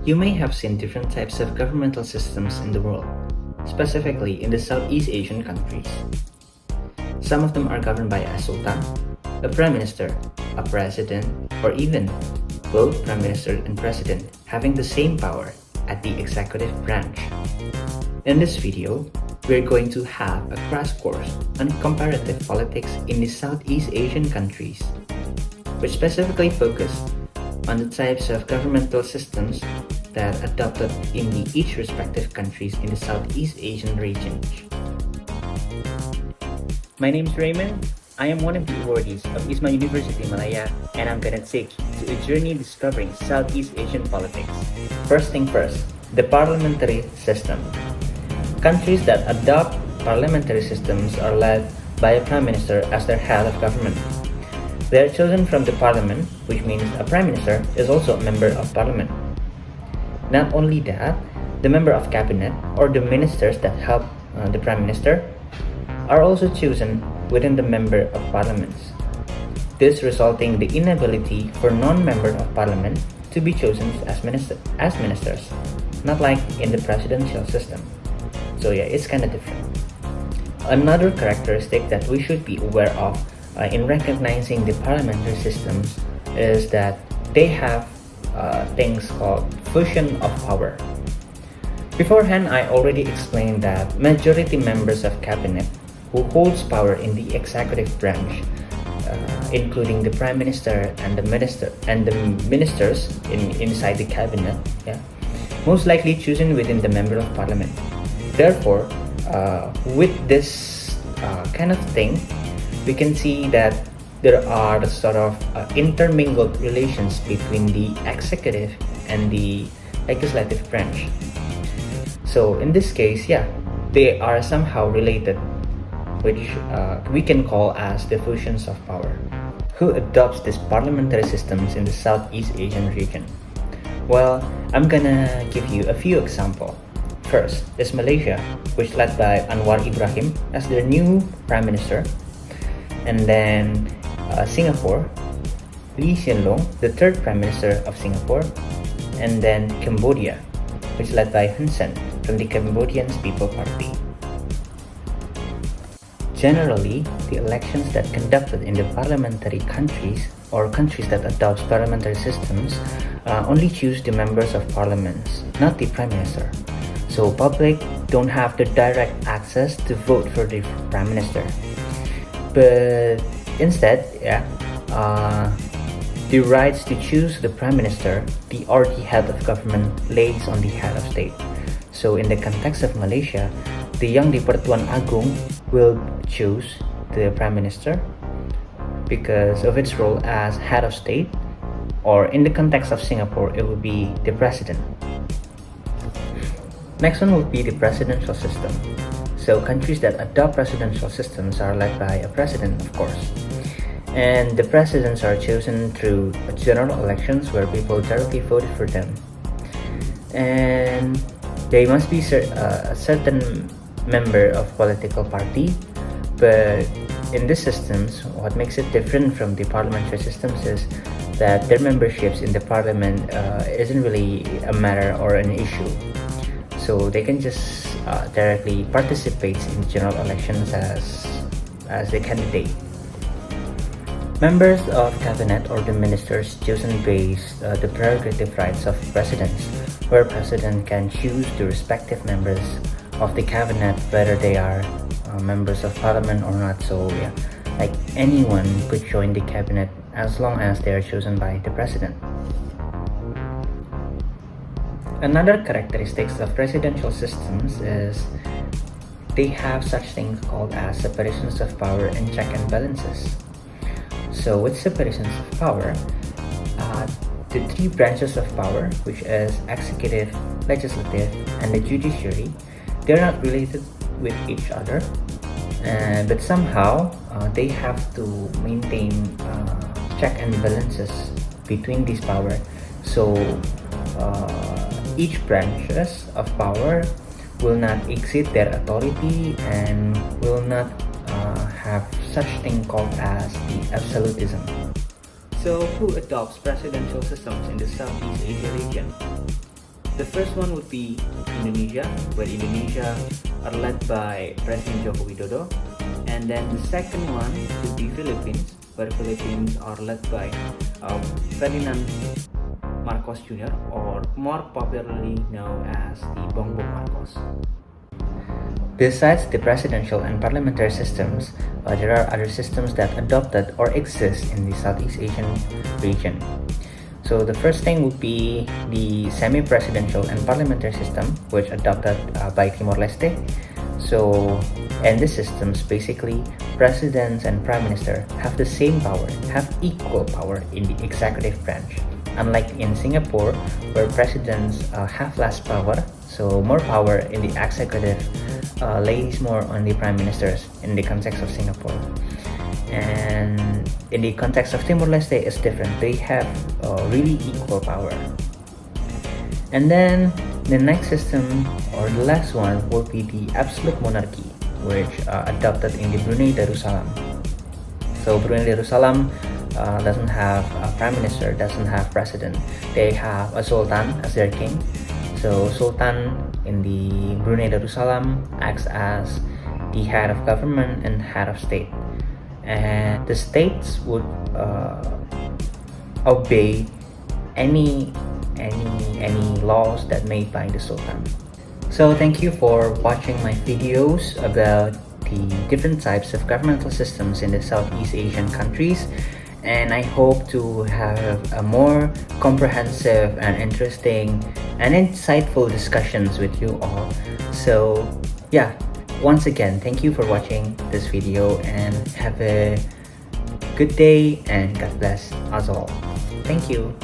You may have seen different types of governmental systems in the world, specifically in the Southeast Asian countries. Some of them are governed by a sultan, a prime minister, a president, or even both prime minister and president having the same power at the executive branch. In this video, we're going to have a crash course on comparative politics in the Southeast Asian countries, which specifically focus on the types of governmental systems that adopted in each respective countries in the Southeast Asian region. My name is Raymond. I am one of the awardees of IISMA Universiti Malaya, and I'm gonna take you to a journey discovering Southeast Asian politics. First thing first, the parliamentary system. Countries that adopt parliamentary systems are led by a prime minister as their head of government. They are chosen from the parliament, which means a prime minister is also a member of parliament. Not only that, the member of cabinet or the ministers that help the prime minister are also chosen within the member of parliaments. This resulting the inability for non-member of parliament to be chosen as ministers, not like in the presidential system. So yeah, it's kind of different. Another characteristic that we should be aware of in recognizing the parliamentary systems is that they have things called fusion of power. Beforehand, I already explained that majority members of cabinet who holds power in the executive branch, including the prime minister and the ministers inside the cabinet, most likely chosen within the member of parliament. Therefore, with this kind of thing, we can see that there are sort of intermingled relations between the executive and the legislative branch. So in this case, they are somehow related, which we can call as the fusions of power. Who adopts these parliamentary systems in the Southeast Asian region? Well, I'm gonna give you a few examples. First is Malaysia, which led by Anwar Ibrahim as their new prime minister. And then Singapore, Lee Hsien Loong, the third prime minister of Singapore. And then Cambodia, which led by Hun Sen from the Cambodian People Party. Generally, the elections that conducted in the parliamentary countries or countries that adopt parliamentary systems only choose the members of parliaments, not the prime minister. So public don't have the direct access to vote for the prime minister. But instead, the rights to choose the prime minister or the head of government lays on the head of state. So in the context of Malaysia, the Yang di-Pertuan Agong will choose the prime minister because of its role as head of state, or in the context of Singapore, it would be the president. Next one would be the presidential system. So countries that adopt presidential systems are led by a president, of course. And the presidents are chosen through general elections where people directly voted for them. And they must be a certain member of political party. But in these systems, what makes it different from the parliamentary systems is that their memberships in the parliament isn't really a matter or an issue. So they can just directly participate in general elections as a candidate. Members of cabinet or the ministers chosen based the prerogative rights of presidents, where president can choose the respective members of the cabinet whether they are members of parliament or not. So like anyone could join the cabinet as long as they are chosen by the president. Another characteristics of presidential systems is they have such things called as separations of power and check and balances. So with separations of power, the three branches of power, which is executive, legislative, and the judiciary, they're not related with each other, but somehow they have to maintain check and balances between these power. So each branches of power will not exceed their authority and will not have such thing called as the absolutism. So who adopts presidential systems in the Southeast Asia region? The first one would be Indonesia, where Indonesia are led by President Joko Widodo. And then the second one would be Philippines, where Philippines are led by Ferdinand Marcos Jr., or more popularly known as the Bongbong Marcos. Besides the presidential and parliamentary systems, there are other systems that adopted or exist in the Southeast Asian region. So the first thing would be the semi-presidential and parliamentary system, which adopted by Timor-Leste. So, in these systems, basically, presidents and prime minister have the same power, have equal power in the executive branch. Unlike in Singapore, where presidents have less power, so more power in the executive lays more on the prime ministers in the context of Singapore. And in the context of Timor-Leste, it's different. They have really equal power. And then the next system, or the last one, will be the absolute monarchy, which adopted in the Brunei Darussalam. So Brunei Darussalam doesn't have a prime minister, doesn't have president. They have a sultan as their king. So Sultan in the Brunei Darussalam acts as the head of government and head of state. And the states would obey any laws that made by the Sultan. So thank you for watching my videos about the different types of governmental systems in the Southeast Asian countries, and I hope to have a more comprehensive and interesting and insightful discussions with you all. So yeah, once again, thank you for watching this video, and have a good day, and God bless us all. Thank you.